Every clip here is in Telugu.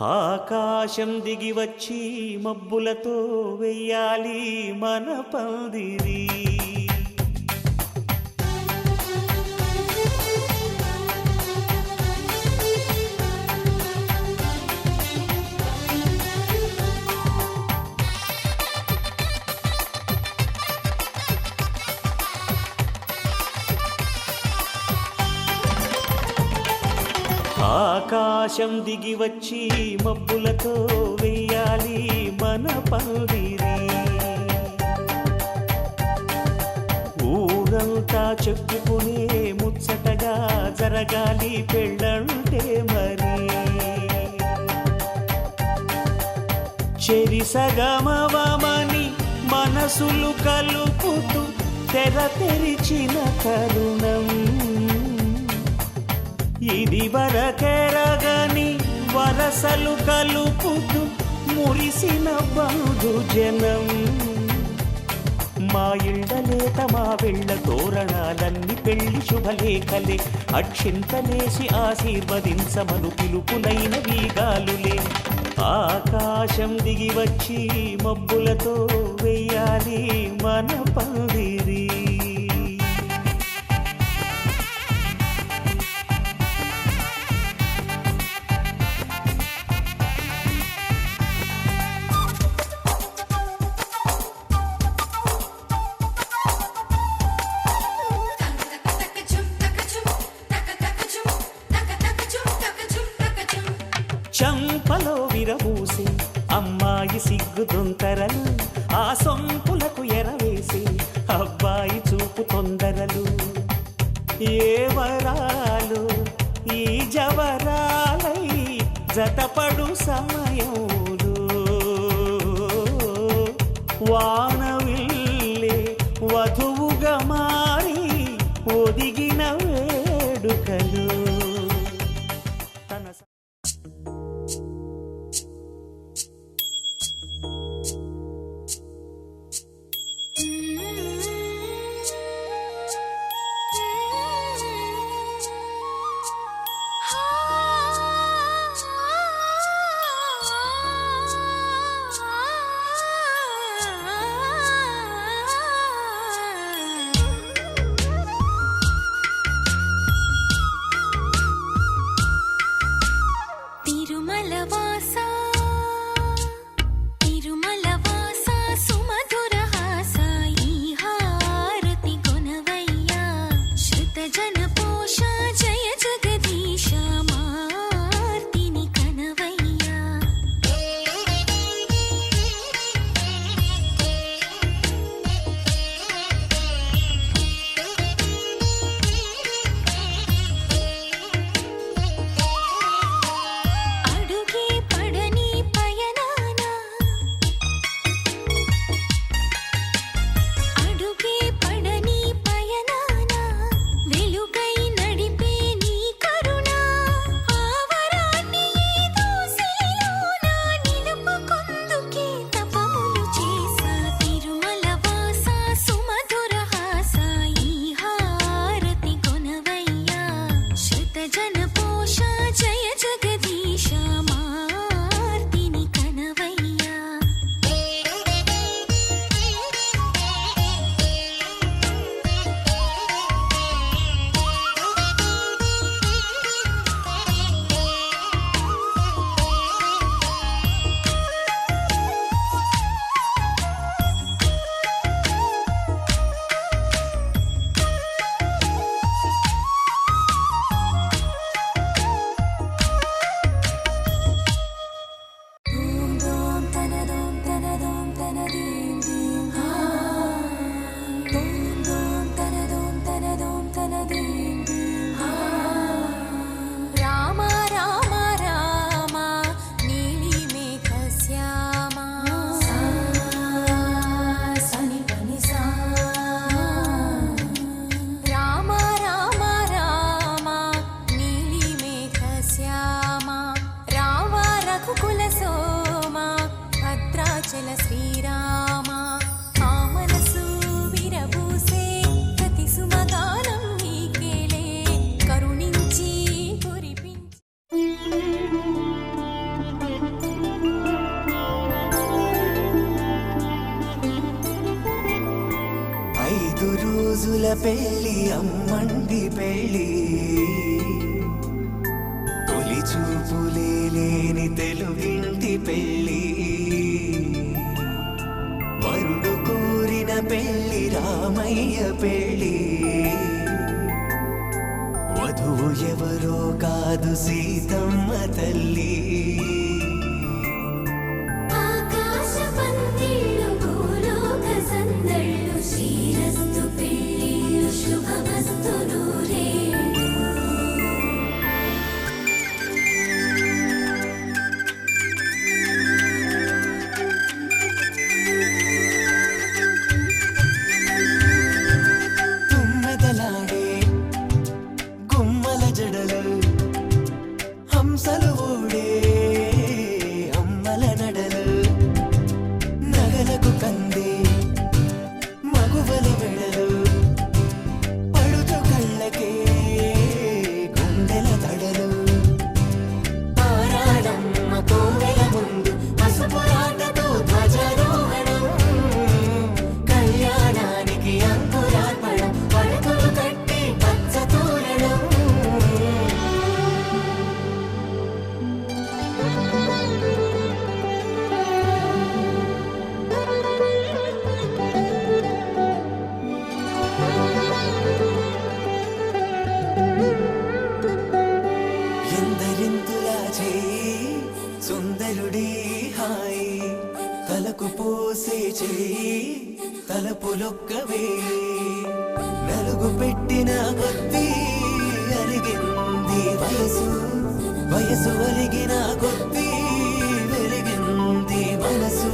ఆకాశం దిగి వచ్చి మబ్బులతో వెయ్యాలి మన పందిరి. ఆకాశం దిగి వచ్చి మబ్బులతో వెయ్యాలి మన పందిరి. ఊరంతా చెప్పుకునే ముచ్చటగా జరగాలి పెళ్ళంటే మరి. చెరిసగమవమని మనసులు కలుపుతూ తెర తెరిచిన తరుణం ఇది వరకెరగని వరసలు కలుపుతూ మురిసిన బంధుజనం. మా ఇళ్ళలేత మా వెళ్ళ తోరణాలన్నీ పెళ్లి శుభలేఖలే. అక్షింతలేసి ఆశీర్వదించమను పిలుపులైన వీగాలులే. ఆకాశం దిగి వచ్చి మబ్బులతో వెయ్యాలి మన పందిరి. చంపలో విరబూసి అమ్మాయి సిగ్గు దొంతరలు, ఆ సొంపులకు ఎరవేసి అబ్బాయి చూపు తొందరలు. ఏ వరాలు ఈ జవరాలై జతపడు సమయంలో వానవిల్లే వధువుగా మారి ఒదిగిన వేడుకలు. ముద్దుల పెళ్ళి అమ్మండి పెళ్ళి తొలి చూపులే లేని తెలుగింటి పెళ్ళి వరుడు కోరిన పెళ్ళి రామయ్య పెళ్ళి వధువు ఎవరో కాదు సీతమ్మ తల్లి హంసలు ఊడే అమ్మల నడలు నగలకు కంది మగువల వెడలు పడుచు కళ్ళకే గుండెల తడలు ఆరాడమ్మ కోవెల ముందు పసుపు రాటతో ధ్వజారోహణం కళ్యాణానికి అంకురార్పణం పడకలు కట్టి పచ్చ తోరణం సుందరుడి హాయి తలకు పోసే చేయి తలపులొక్కవే నలుగు పెట్టిన కొద్దీ అరిగింది వయసు వయసు ఒలిగిన కొద్దీ వెలిగింది మనసు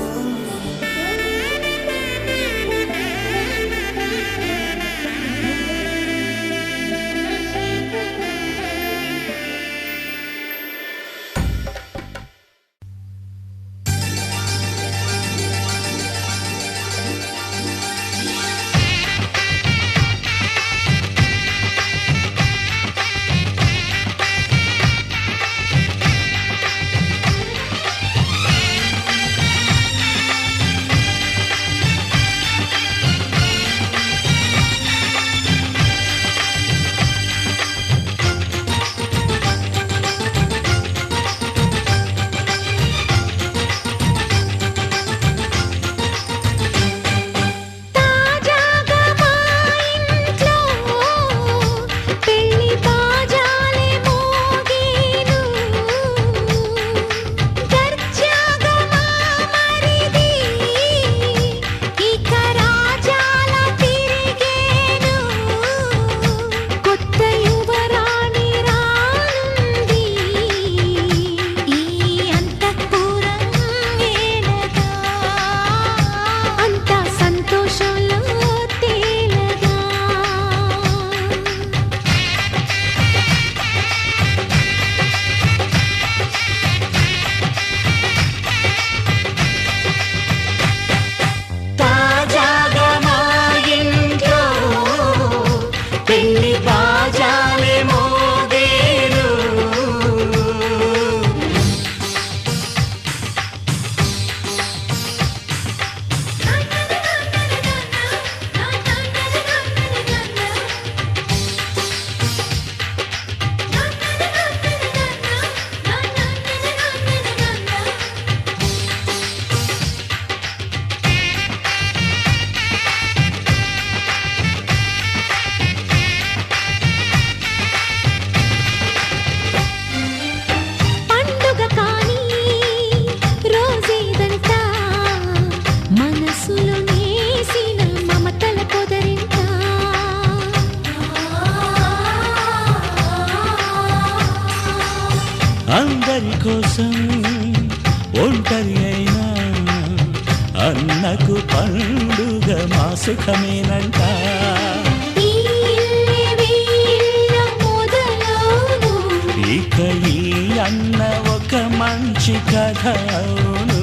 అందరి కోసం ఒంటరి అయినా అన్నకు పండుగ మా సుఖమేనంట ఇక ఈ అన్న ఒక మంచి కథ అవును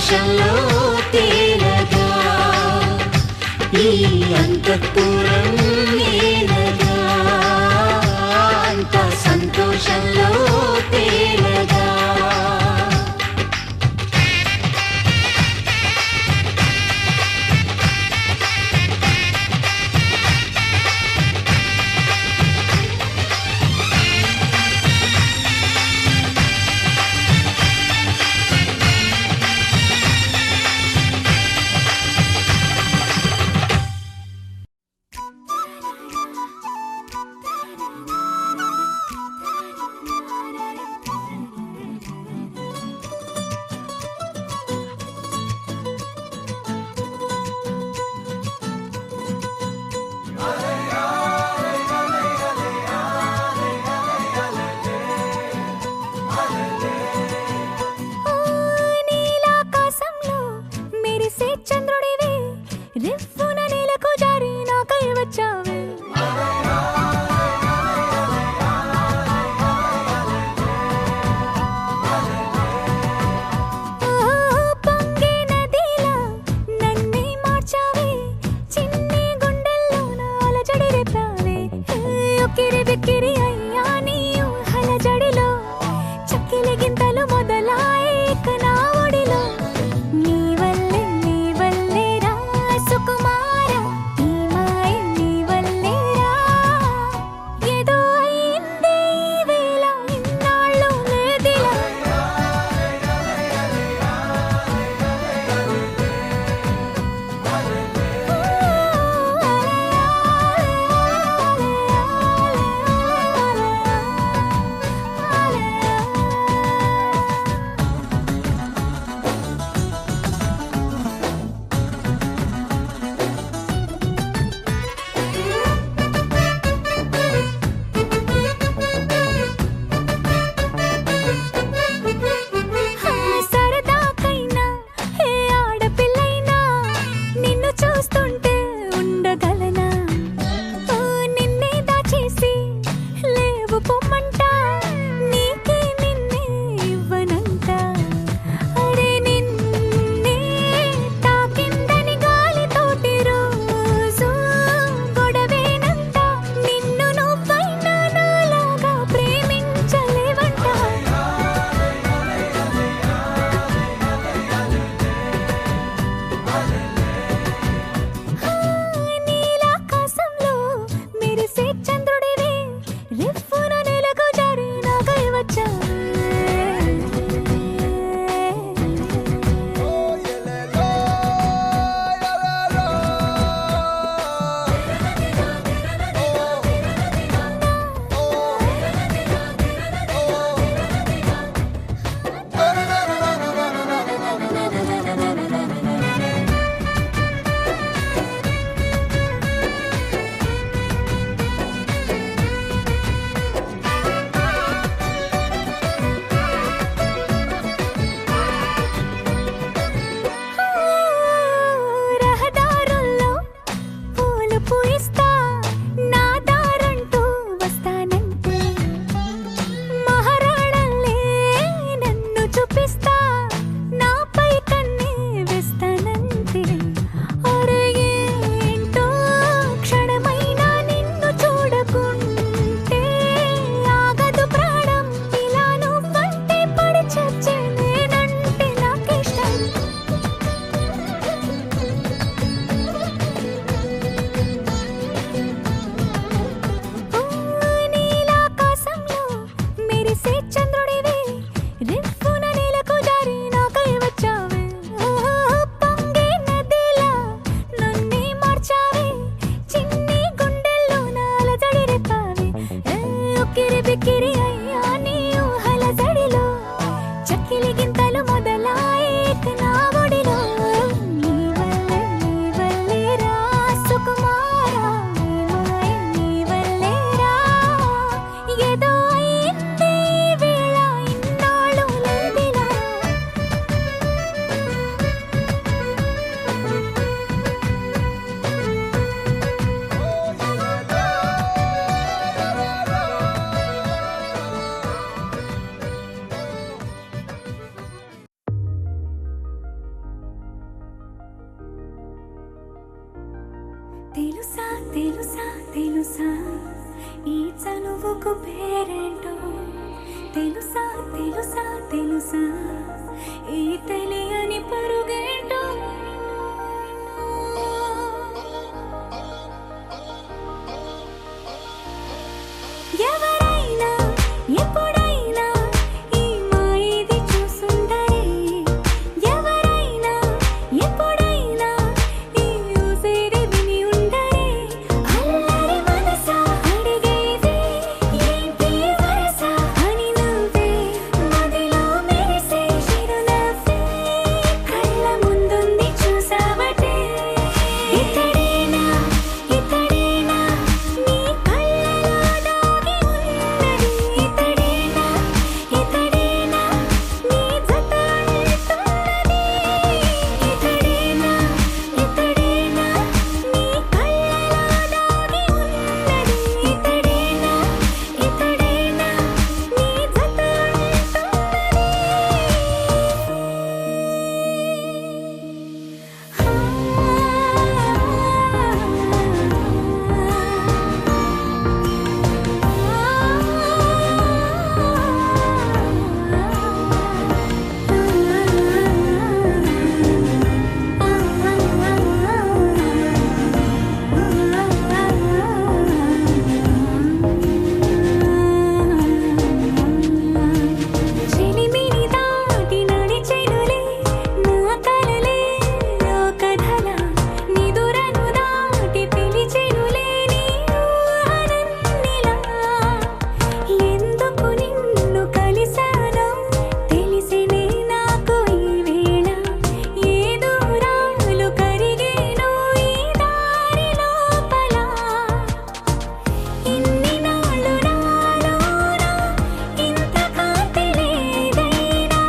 సంతోషంలో తేలగా ఈ అంతఃపురం నేలగా అంత సంతోషంలో తేలగా నీలాకాశంలో మెరిసే చంద్రుడివే రివ్వున నేలకు జారి నాకై వచ్చావే పొంగే నదిలా నన్నే మార్చావే చిన్ని గుండెల్లోన అలజడి రేపావే ఉక్కిరి బిక్కిరి అయ్యా నీ ఊహల జడిలో చక్కిలి గింతలు మొదలాయే ఇక నా ఒడిలో నీ వల్లే రా సుకుమార ఈ మాయ నీ వల్లే తెలుసా తెలుసా తెలుసా ఈ చనువుకు పేరేంటో తెలుసా తెలుసా తెలుసా ఈ తెలియని పరుగేంటో ఎవరైనా ఎప్పుడైనా ఈ మాయది చూసుండరే ఎవరైనా ఎప్పుడైనా ఈ ఊసేది విని ఉండరే అల్లరి మనసా అడిగేది ఏంటి వరస అని నువ్వే మదిలో మెరిసే చిరునవ్వే కళ్ళ ముందుంది చూసావటే ఇతడేనా ఇతడేనా నీ కళ్ళలో దాగి ఉన్నది ఇతడేనా ఇతడేనా నీ జత అంటున్నది ఇతడేనా ఇతడేనా నీ కళ్ళలో దాగి ఉన్నది ఇతడేనా ఇతడేనా నీ జత చెలిమిని దాటి నడిచెనులే నా కలలే ఓ కథలా నిదురను దాటి పిలిచెనులే నీ ఊహలన్నిలా ఎందుకు నిన్ను కలిసానో తెలిసినే నాకు ఈ వేళ ఏ దూరాలు కరిగేనో ఈ దారి లోపల ఇన్ని నాళ్ళు నాలోన ఇంత కాంతి లేదైనా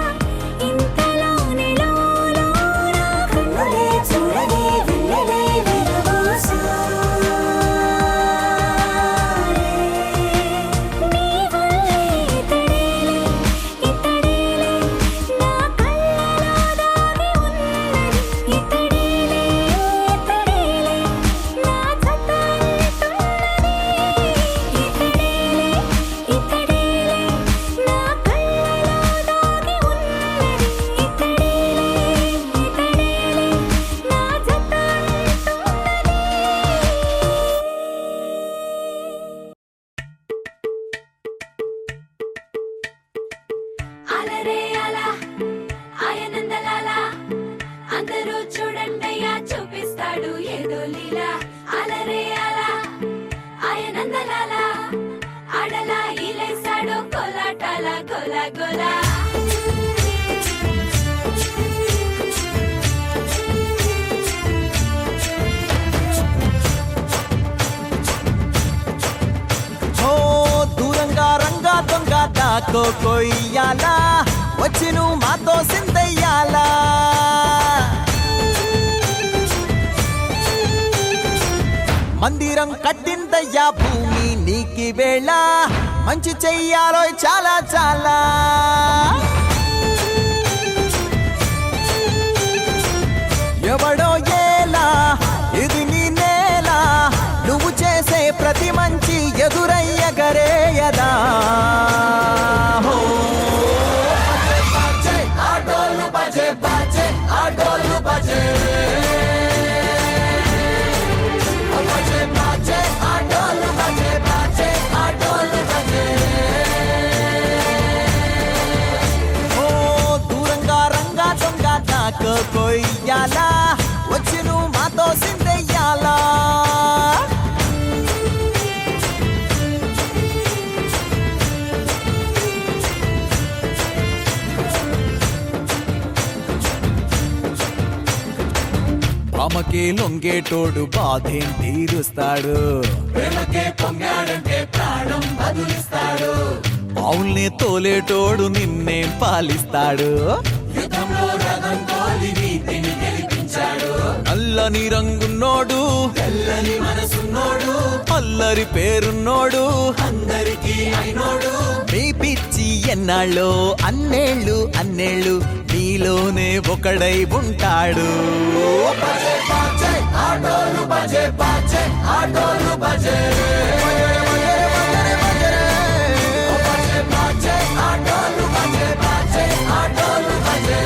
ఇంతలోనే లోలోన కన్నులే చూడలే వెన్నెలే విరబోసాయే నీ వల్లే ఇతడేలే ఇతడేలే నా కళ్ళలో దాగి ఉన్నది ఇతడేలే ఇతడేలే నా జత అంటున్నది ఇతడేలే ఇతడేలే నా కళ్ళలో దాగి ఉన్నది ఇతడేలే ఇతడేలే నా జత అంటున్నది అలరే అలా ఆయనందలాలా అందరూ చూడండయ్యా చూపిస్తాడు ఏదో లీలా అలరే అలా ఆయనందలాలా అడలా ఇలేసాడు కోలాటాల గోలా గోలా ఓ దూరంగా రంగా దొంగ దాకో కొయ్యాలా వచ్చి నువ్వు మాతో సిందయ్యాలా మందిరం కట్టిందయ్యా భూమి నీకి వేళ మంచి చెయ్యాలో చాలా చాలా ఎవడో ఏలా ఇది నీ నేల నువ్వు చేసే ప్రతి మంచి ఎదురయ్యగరేయదా హో బాజే ఆటోలు బాజే బాజే ఆటోలు బాజే బాజే బాజే ఆటోలు బాజే బాజే ఆటోలు బాజే ఓ దూరంగా రంగా దొంగ దాకో కొయ్యాలా వచ్చి నువ్వు మాతో సిందెయ్యాలా ప్రేమకే లొంగేటోడు బాధేం తీరుస్తాడు ప్రేమకే పొంగాడంటే ప్రాణం బదులిస్తాడు పావుల్ని తోలేటోడు నిన్నేం పాలిస్తాడు యుద్ధంలో రథం తోలి నీతిని గెలిపించాడు అల్లని రంగున్నోడు తెల్లని మనసున్నోడు అల్లరి పేరున్నోడు అందరికీ అయినోడు మీ పిచ్చి ఎన్నాళ్ళో అన్నేళ్ళు అన్నేళ్ళు నీలోనే ఒకడై ఉంటాడు బజే బాజే ఆటోలు బజే బాజే ఆటోలు బజే బజే బాజే ఆటోలు బజే బాజే ఆటోలు బజే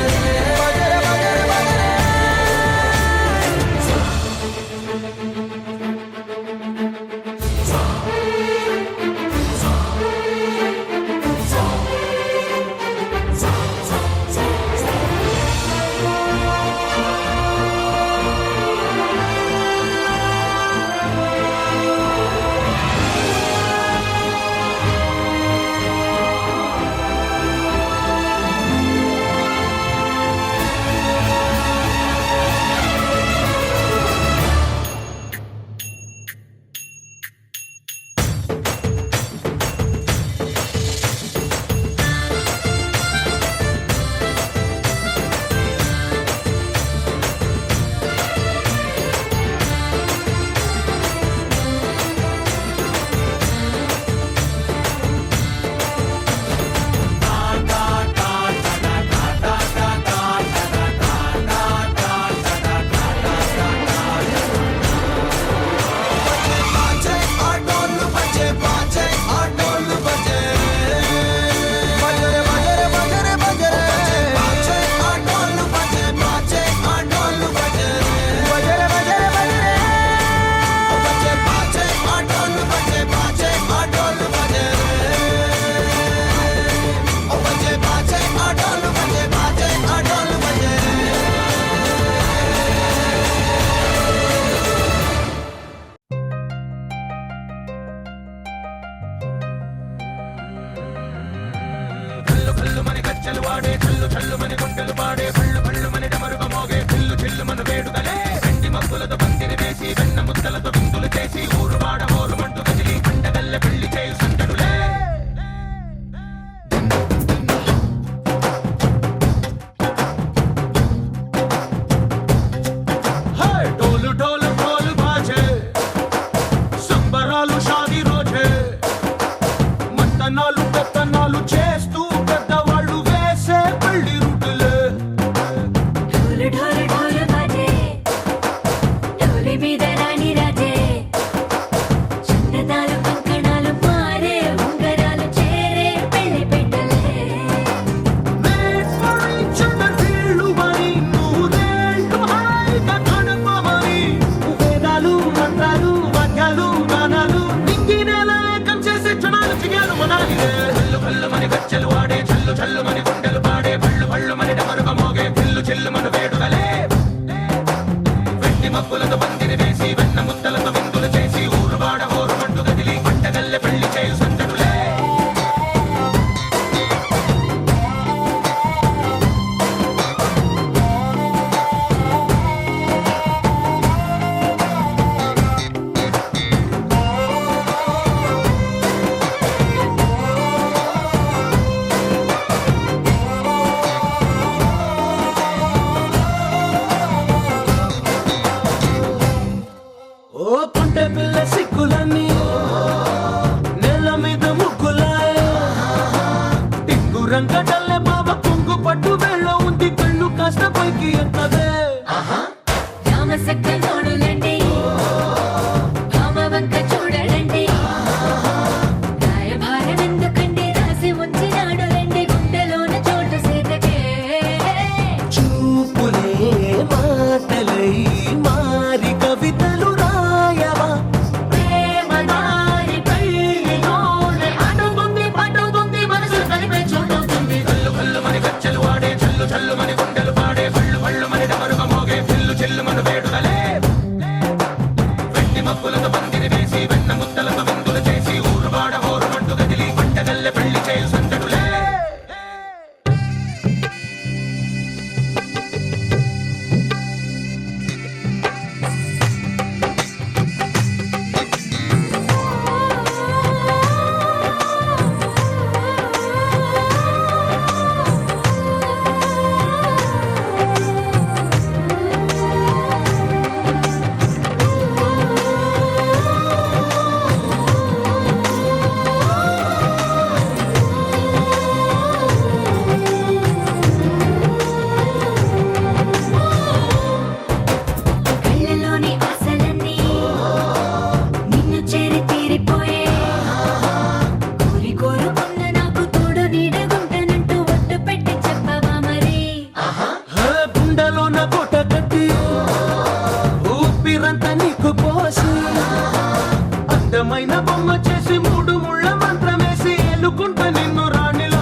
అడ్డమైన బొమ్మ చేసి మూడు ముళ్ళ మంత్రమేసి ఎలుకుంట నిన్ను రాణిలా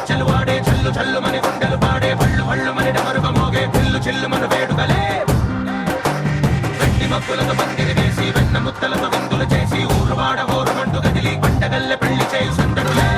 చల్లు వాడే చల్లు చల్లు మని గుండెలు పాడే పళ్ళు పళ్ళు మని డమరుగ మోగే పిల్లు చిల్లు మన వేడుకలే వెండి మబ్బులతో పందిరి వేసి వెన్న ముత్తలతో విందులు చేసి ఊరు వాడ ఊరుమంటూ కదిలి పంటగల్లె పెళ్లి చేయు సందడులే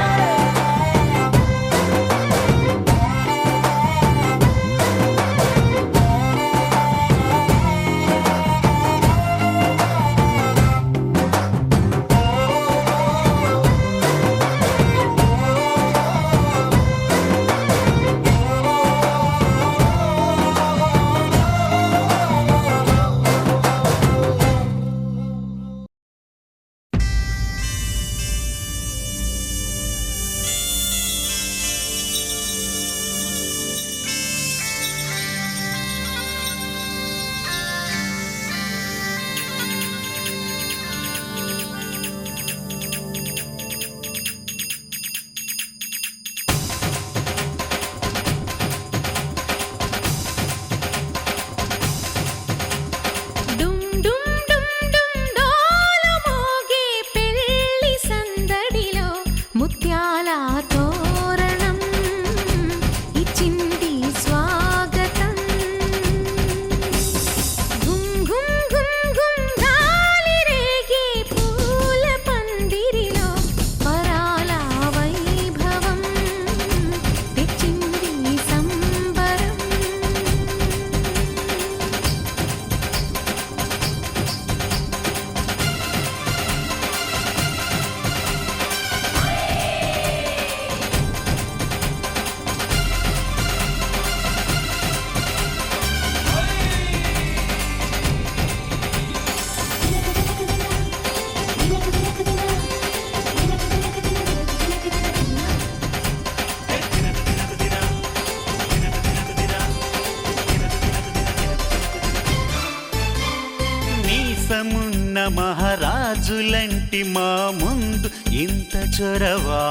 మహారాజులంటి మా ముందు ఇంత చొరవా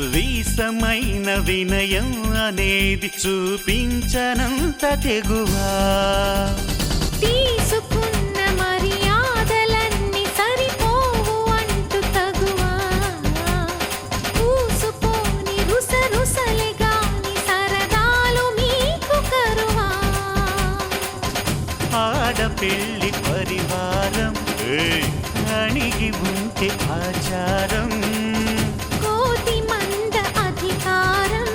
వీసమైన వినయం అనేది చూపించనంత తెగువా తీసుకున్న మర్యాదలన్నీ సరిపోవు అంటూ తగువా పూసుపోని రుసరుసలే గాని సరదాలు మీకు కరువా ఆడపిల్లి పరివారం అణిగి ఉంటే ఆచారం కోటి మంద అధికారం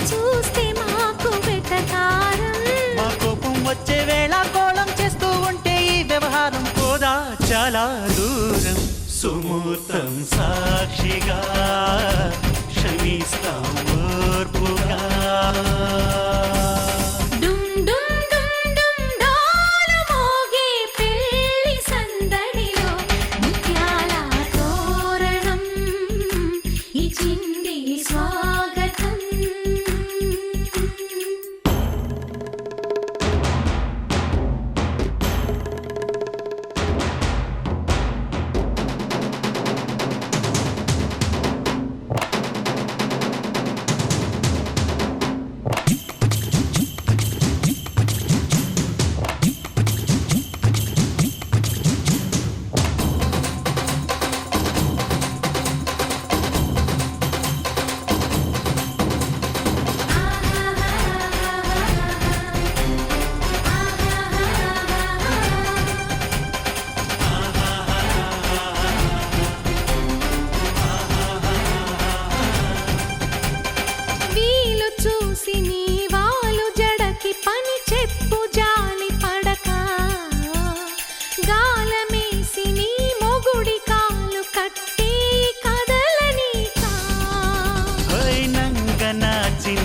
చూస్తే మాకు వెటకారం మా కోపం వచ్చే వేళ కోళం చేస్తూ ఉంటే ఈ వ్యవహారం పోదా చాలా దూరం సుమూర్తం సాక్షిగా క్షమిస్తాం ఓర్పుగా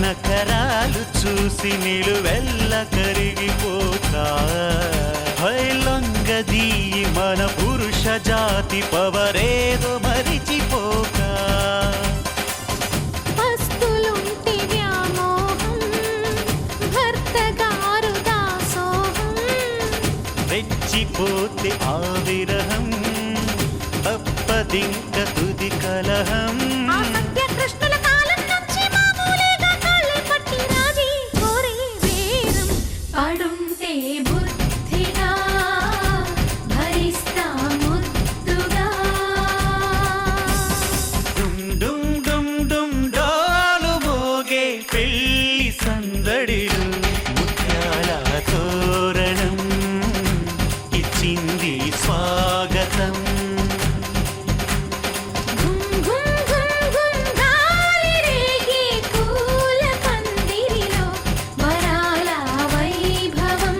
నకరాలు చూసి నిలువెల్ల కరిగిపోక లొంగదీ మన పురుష జాతి పవరేదో మరిచిపోక వస్తులుంటి వ్యామోహం భర్తగారు దాసోహం రెచ్చిపోతే ఆ విరహం వద్దింక తుది కలహం ఆ సత్యకృష్ణుల కాలం నుంచి మామూలుగా కాళ్ళే పట్టి రాజీ కోరే వేరం పడుంటే బుద్ధిగా భరిస్తా ముద్దుగా డుమ్ డుమ్ డుమ్ డుమ్ డోలు మోగే పెళ్లి సందడిలు ముత్యాల తోరణం ఇచ్చింది స్వాగతం గుమ్ గుమ్ గుమ్ గుమ్ గాలి రేగే పూల పందిరిలో వరాల వైభవం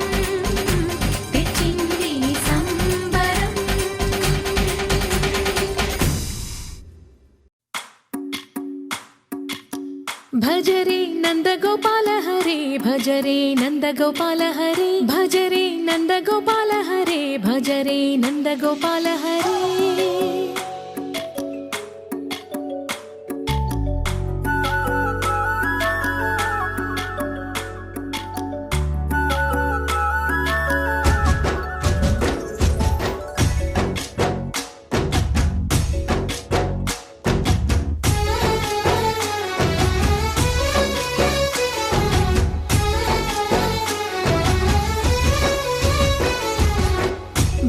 తెచ్చింది సంబరం భజరే నందగోపాల హరే భజరే నందగోపాల హరే భజరే నందగోపాల హరే భజరే నందగోపాల హరే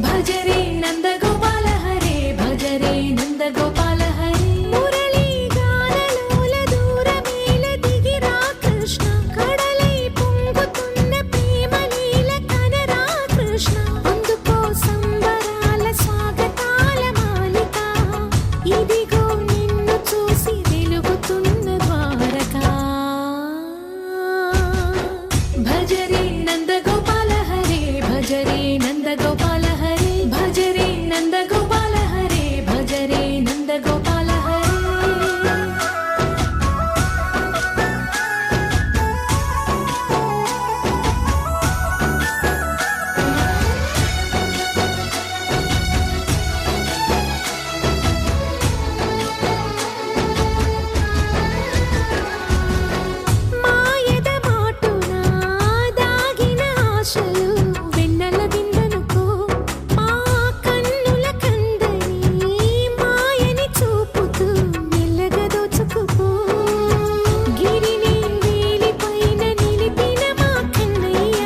భజరే నందగోపాల హరే భజరే నందగోపాల హరే మురళీ గానలోల దూరమేల దిగిరా కృష్ణ కడలై పొంగుతున్న ప్రేమలీల కనరా కృష్ణ అందుకో సంబరాల స్వాగతాల మాలిక ఇదిగో నిన్ను చూసి వెలుగుతున్న ద్వారకా భజరే నందగోపాల హరే భజరే నందగోపాల హరే భజరే నందగోపాల హరే భజరే నందగోపాల హరే మాయద మాటున దాగిన ఆశలు వెన్నెల విందనుకో మా కన్నుల కందని మాయని చూపుతూ మెల్లగా దోచుకుపో గిరిని వేలిపైన నిలిపిన మా కన్నయ్య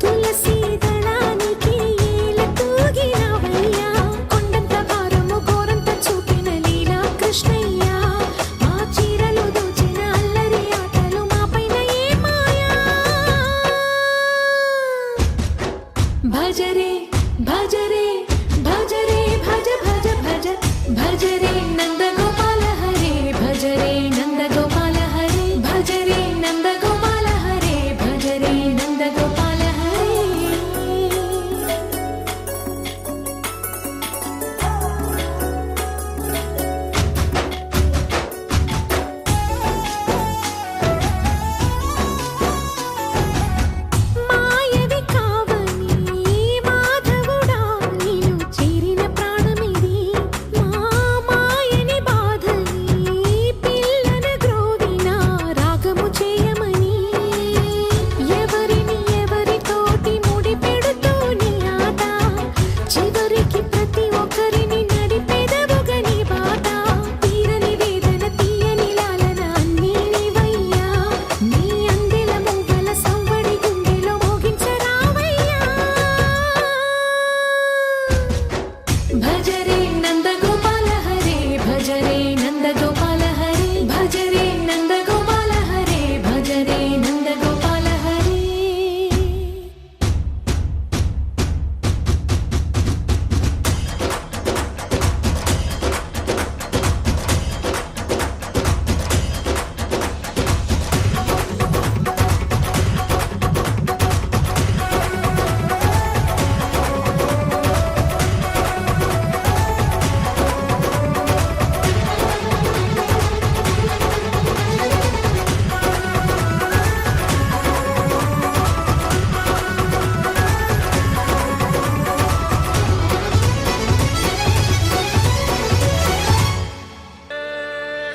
తులసి దళానికి ఏల తూగినవయ్యా కొండంత భారము గోరంత చూపిన లీలా కృష్ణయ్య మా చీరలు దోచిన అల్లరి ఆటలు మాపైన ఏ మాయా భజరే భజరే భజరే భజ భజ భజ భజరే నందగోపాల హరే భజరే నందగోపాల హరే భజరే నందగోపాల హరే భజరే నందగోపాల హరే మాయవి కావని మాధవుడా నీను చేరిన ప్రాణమిది మా మాయని బాధని పిల్లన గ్రోవిన రాగము చేయమని ఎవరిని ఎవరితోటి ముడి పెడుతూ నీ ఆట చివరికి ప్రతి ఒక్కరిని నడిపెదవుగని బాట తీరని వేదన తీయని లాలన అన్నీ నీవయ్యా నీ అందెల మూగల సవ్వడి గుండెలో మోగించరావయ్యా భజరే నందగోపాల హరే భజరే నందగోపాల హరే భజరే నందగోపాల హరే భజరే నందగోపాల హరే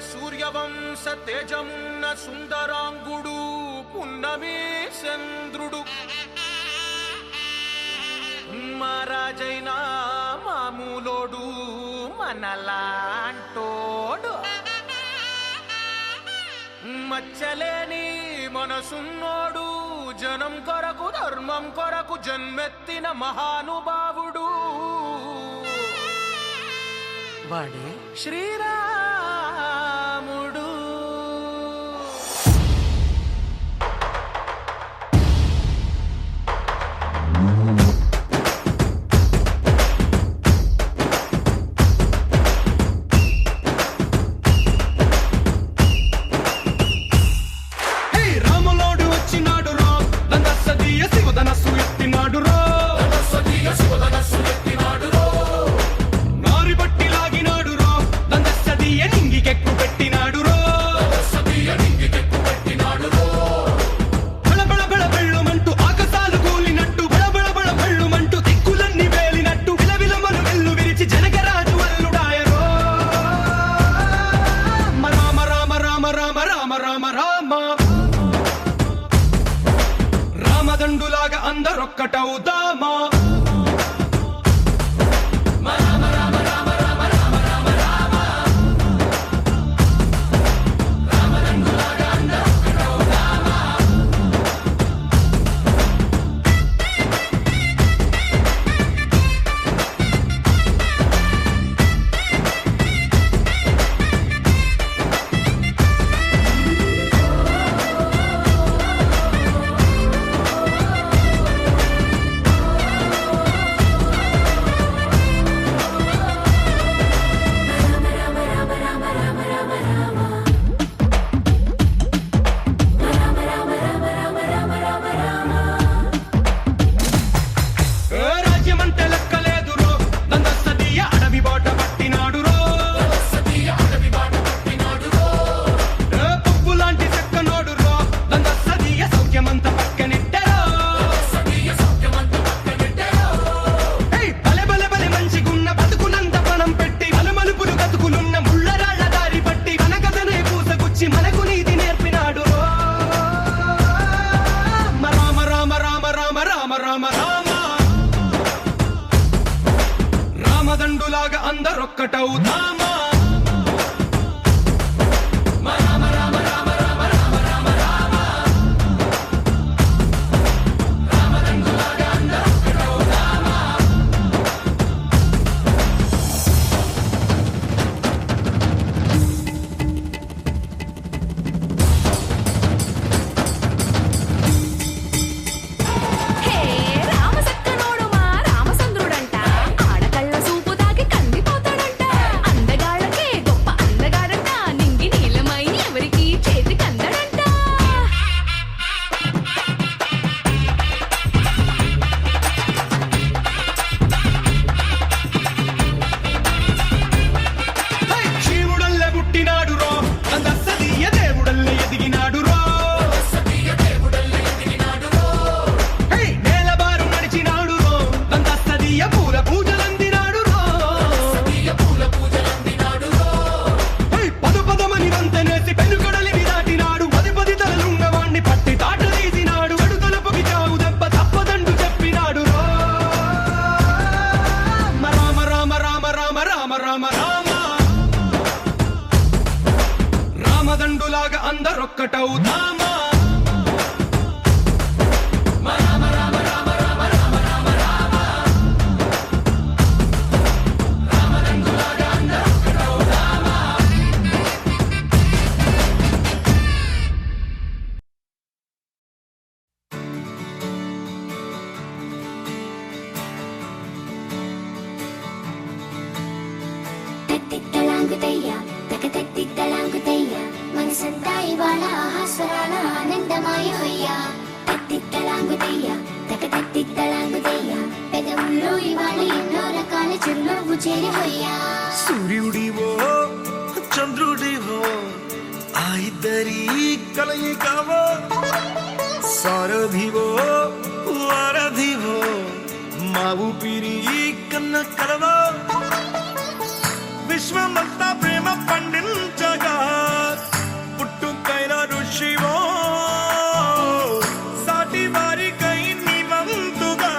సూర్యవంశ తేజమున్న సుందరాంగుడు పున్నమి చంద్రుడు మహారాజైన మామూలోడు మనలాంటోడు మచ్చలేని మనసున్నోడు జనం కొరకు ధర్మం కొరకు జన్మెత్తిన మహానుభావుడు వాడే శ్రీరాముడు. రామదండులాగా అందరొక్కటవుదామా రామదండులాగా అందరొక్కటవుదామా రామదండులాగా అందరొక్కటవుదామా మనసంతా ఇవాళ ఆహాస్వరాల ఆనందమాయ హొయ్యా తత్తిత్తలాంగుతయ్యా తకతత్తిత్తలాంగుతయ్యా పెదవుల్లో ఇవాళ ఎన్నో రకాల చిరునవ్వు చేరి హొయ్యా సూర్యుడివో చంద్రుడివో ఆ ఇద్దరి కలయికవో సారథివో వారధివో మా ఊపిరి కన్న కలవో విశ్వమంతా ప్రేమ పండించగా పుట్టుకైన ఋషివో సాటి వారికై నివంతుగా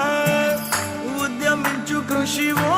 ఉద్యమించు కృషివో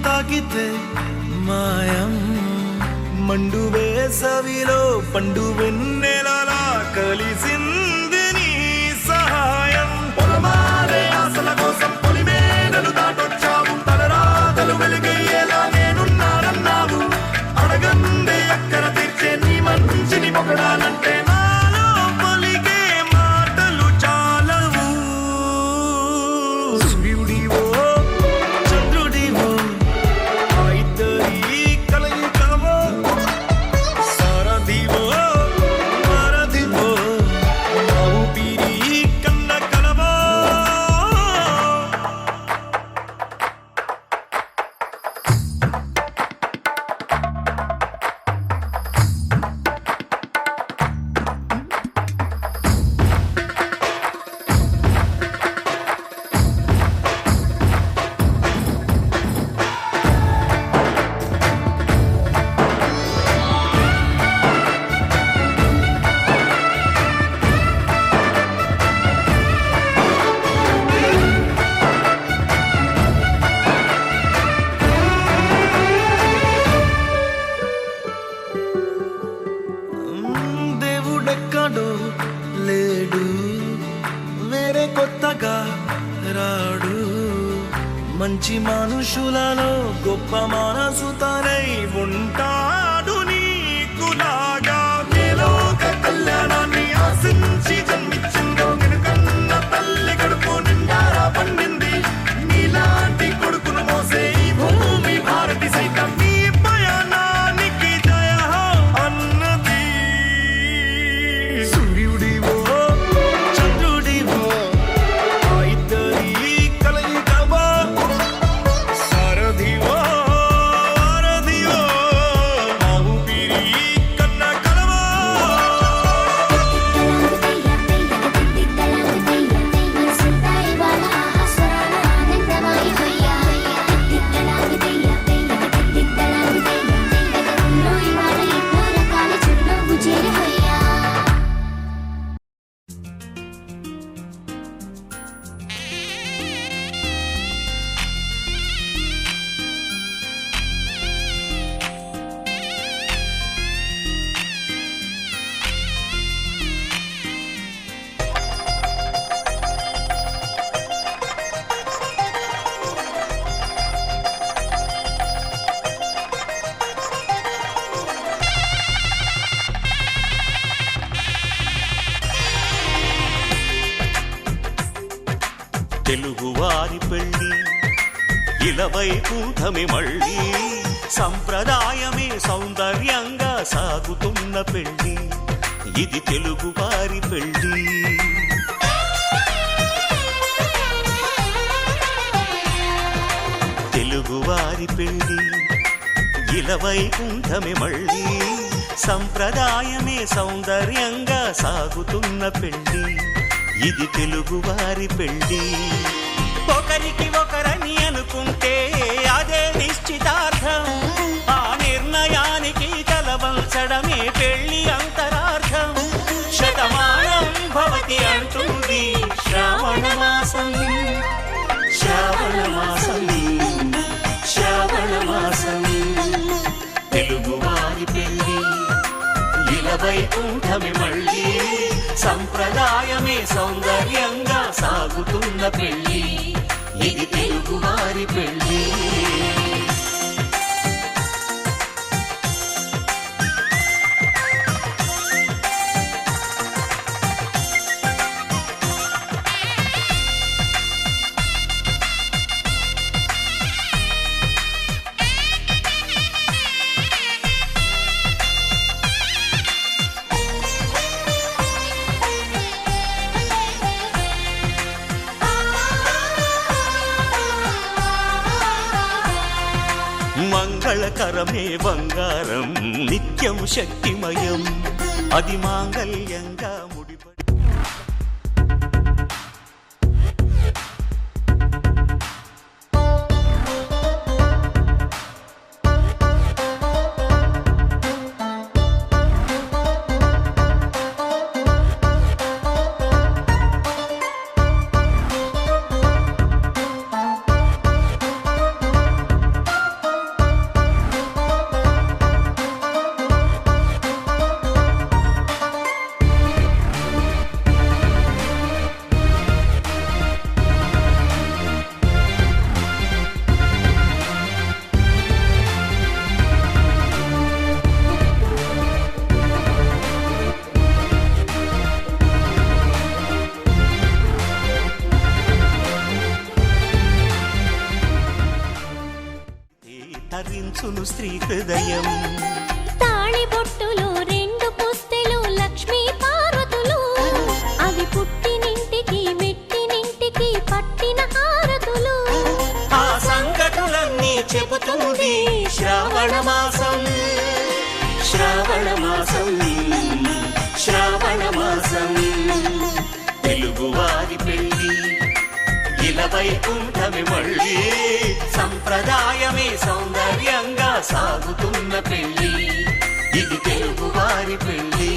తాకితే మాయం మండు వేసవిలో పండు వెన్నెలలా కలిసింది నీ సహాయం పొలమారే ఆశల కోసం పొలిమేనలు దాటొచ్చావు తలరాతలు వెలుగయ్యేలా నేనున్నానన్నావు అడగందే అక్కర తీర్చే నీ మంచిని పొగడాలంటే నాలో పలికే మాటలు చాలవు సూర్యుడివో చంద్రుడివో ఆ ఇద్దరి కలయికవో సారథివో వారధివో నా ఊపిరి కన్న కలవో దేవుడెక్కడో లేడు వేరే కొత్తగా రాడు మంచి మనుషులలో గొప్ప మనసు తనై ఉంటాడు నీకులాగా నేలోక కళ్యాణాన్ని ఆశించి జన్మించిందో వెనుకన్న తల్లి కడుపు నిండారా పండింది నీలాంటి కొడుకును మోసే ఈ భూమి భారతి సైతం నీ పయనానికి జయ అన్నది సూర్యుడివో చంద్రుడివో ఆ ఇద్దరి కలయికవో సారథివో వారధివో నా ఊపిరి కన్న కలవో తెలుగువారి పెళ్ళి ఇలవై కూటమి మళ్ళీ సంప్రదాయమే సౌందర్యంగా సాగుతున్న పెళ్ళి ఇది తెలుగువారి పెళ్ళి తెలుగువారి పెళ్ళి ఇలవై కూటమి మళ్ళీ సంప్రదాయమే సౌందర్యంగా సాగుతున్న పెళ్ళి ఇది తెలుగువారి పెళ్ళి ఒకరికి ఒకరని అనుకుంటే అదే నిశ్చితార్థం ఆ నిర్ణయానికి తలవంచడమే పెళ్ళి అంతరార్థం శతమానం భవతి అంటుంది శ్రావణ మాసం శ్రావణ మాసం శ్రావణ మాసం తెలుగువారి పెళ్ళి ఇలవై కూటమి మళ్ళీ సంప్రదాయమే సౌందర్యంగా సాగుతున్న పెళ్ళి ఇది తెలుగువారి పెళ్ళి మంగళకరమే బంగారం నిత్యం శక్తిమయం అది మాంగళ్యంగా ముడిపడి తరించును స్త్రీ హృదయం. తాళి బొట్టులో 2 పుస్తెలు లక్ష్మీ పార్వతులు, అవి పుట్టినింటికి మెట్టినింటికి పట్టిన హారతులు. ఆ సంగతులన్నీ చెబుతుంది శ్రావణ మాసం, శ్రావణ మాసం, శ్రావణ మాసం. తెలుగువారి పెళ్ళి ఇలా వైకుంఠమే మళ్ళీ, సంప్రదాయమే సౌందర్యంగా సాగుతున్న పెళ్ళి, ఇది తెలుగువారి పెళ్ళి.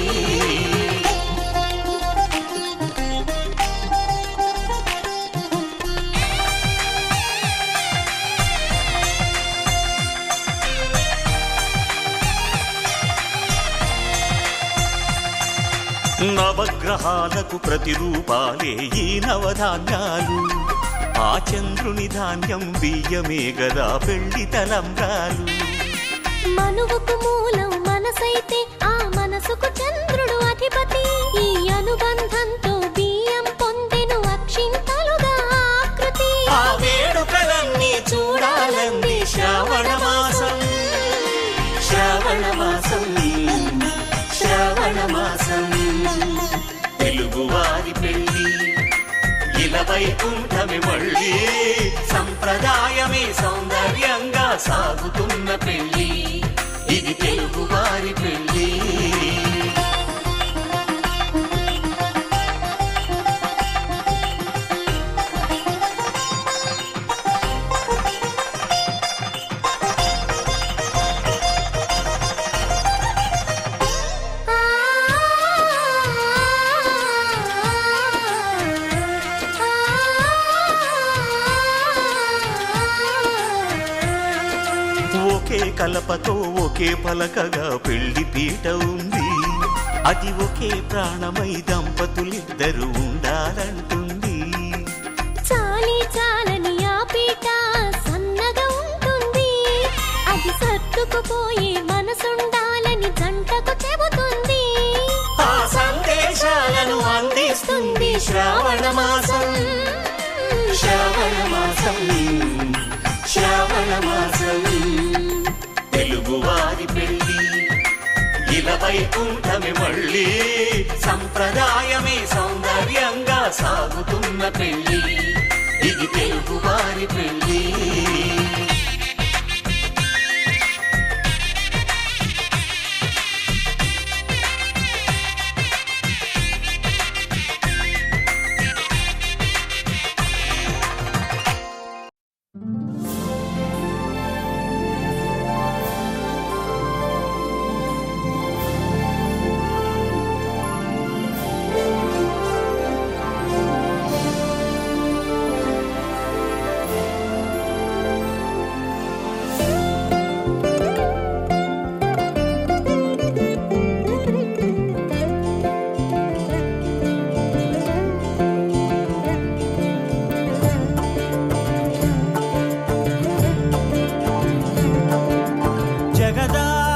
నవగ్రహాలకు ప్రతిరూపాలే ఈ నవధాన్యాలు, ఆ చంద్రుని ధాన్యం బియ్యమే గదా పెళ్లి తలంబ్రాలు. మనువుకు మూలం మనసైతే ఆ మనసుకు చంద్రుడు అధిపతి, ఈ అనుబంధంతో బియ్యం పొందెను అక్షింతలుగా ఆకృతి. ఆ వేడుకలన్నీ చూడాలంది శ్రావణ మాసం, శ్రావణ మాసం, శ్రావణ మాసం. తెలుగువారి పెళ్ళి ఇలా వైకుంఠమే మళ్ళీ, సంప్రదాయమే సౌందర్యంగా సాగుతున్న పెళ్ళి, ఇది తెలుగువారి పెళ్ళి. ఒకే కలపతో ఒకే పలకగా పెళ్లి పీట ఉంది, అది ఒకే ప్రాణమై దంపతులిద్దరూ ఉండాలంటుంది. చాలి చాలని ఆ పీట సన్నగా ఉంటుంది, అది సర్దుకుపోయే మనసుండాలని జంటకు చెబుతుంది. ఆ సందేశాలను అందిస్తుంది శ్రావణ మాసం, శ్రావణ మాసం, శ్రావణ మాసం. తెలుగువారి పెళ్ళి ఇలా వైకుంఠమే మళ్ళీ, సంప్రదాయమే సౌందర్యంగా సాగుతున్న పెళ్ళి, ఇది తెలుగువారి పెళ్ళి.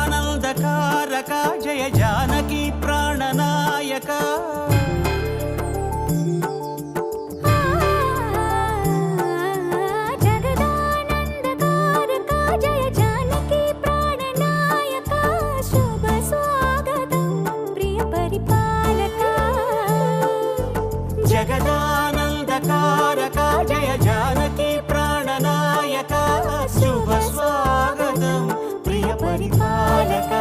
జగదానందకారక జయ జానకి ప్రాణనాయక, జగదానందకారక జయ జానకి ప్రాణనాయక, శుభ స్వాగతం ప్రియ పరిపాలక. జగదానందకారక జయ జానకి ప్రాణనాయక, శుభ స్వాగతం ప్రియ పరిపాలక.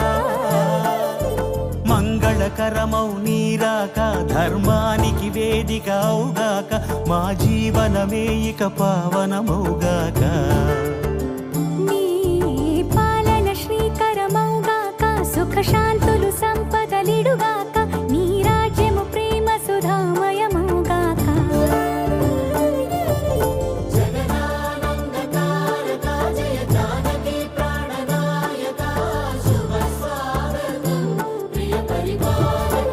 మంగళకరమౌ నీరాక, ధర్మానికి వేదిక అవుగాక, మా జీవనమే ఇక పావనమౌగాక. నీ పాలన శ్రీకరమౌగాక, సుఖ శాంతులు సంపదలిడుగాక, నీ రాజ్యము ప్రేమ సుధామయమౌగాక. జగదానందకారక జయ జానకి ప్రాణనాయక, శుభ స్వాగతం ప్రియ పరిపాలక.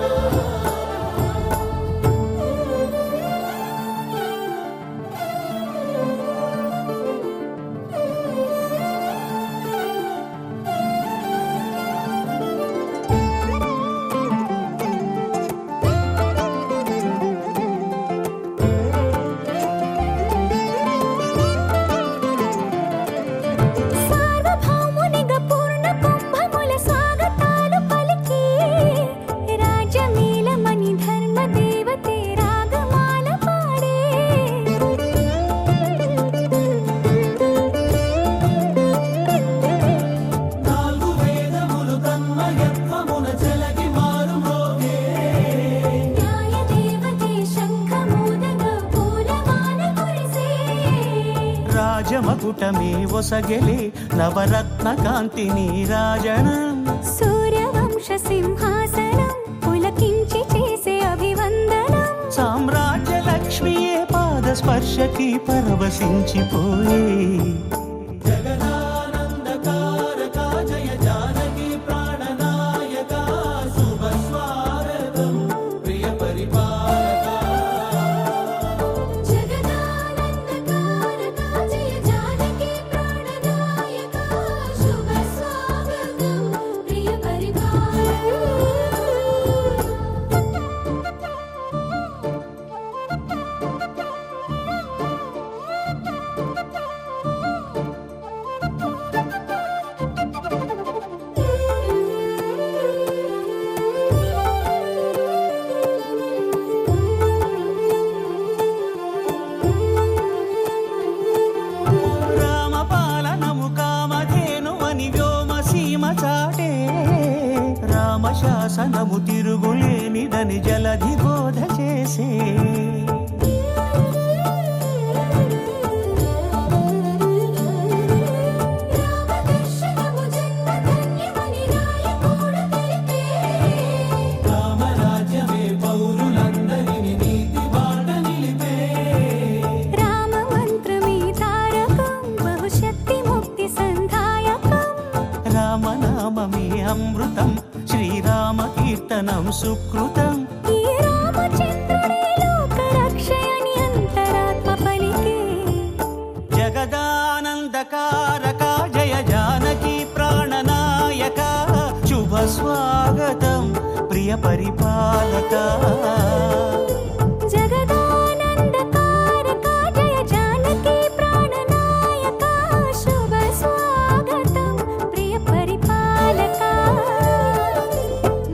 నవరత్నమే ఒసగెలే నవరత్న కాంతి నీరాజనం సూర్యవంశ సింహాసనం పులకించి చేసే అభివందనం సామ్రాజ్య లక్ష్మియే పాద స్పర్శకి పరవశించిపోయే జగదానందకారక జయ జానకి ప్రాణనాయక శుభ స్వాగతం ప్రియ పరిపాలక జగదానందకారక జయ జానకి ప్రాణనాయక శుభ స్వాగతం ప్రియ రామపాలనము కామధేనువని వ్యోమసీమ చాటే రామశాసనము తిరుగులేనిదని జలధి బోధ చేసే రామదర్శనము జన్మధన్యమని నాయకుడు తెలిపే రామరాజ్యమే పౌరులందరిని నీతి బాట నిలిపే రామ మంత్రమే తారకం బహుశక్తి ముక్తి సంధాయకం రామనామమే అమృతం శ్రీరామ కీర్తనం సుకృతం ఈ రామచంద్రుడే లోక రక్షయని అంతరాత్మ పలికే జగదానందకారక జయ జానకి ప్రాణనాయక శుభ స్వాగతం ప్రియ పరిపాలక జగదానందకారక జయ జానకి ప్రాణనాయక శుభ స్వాగతం ప్రియ పరిపాలక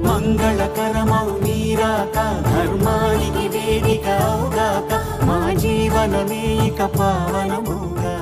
మంగళకరమౌ నీరాక ధర్మానికి వేదిక అవుగాక మా జీవనమే ఇక పావనముగా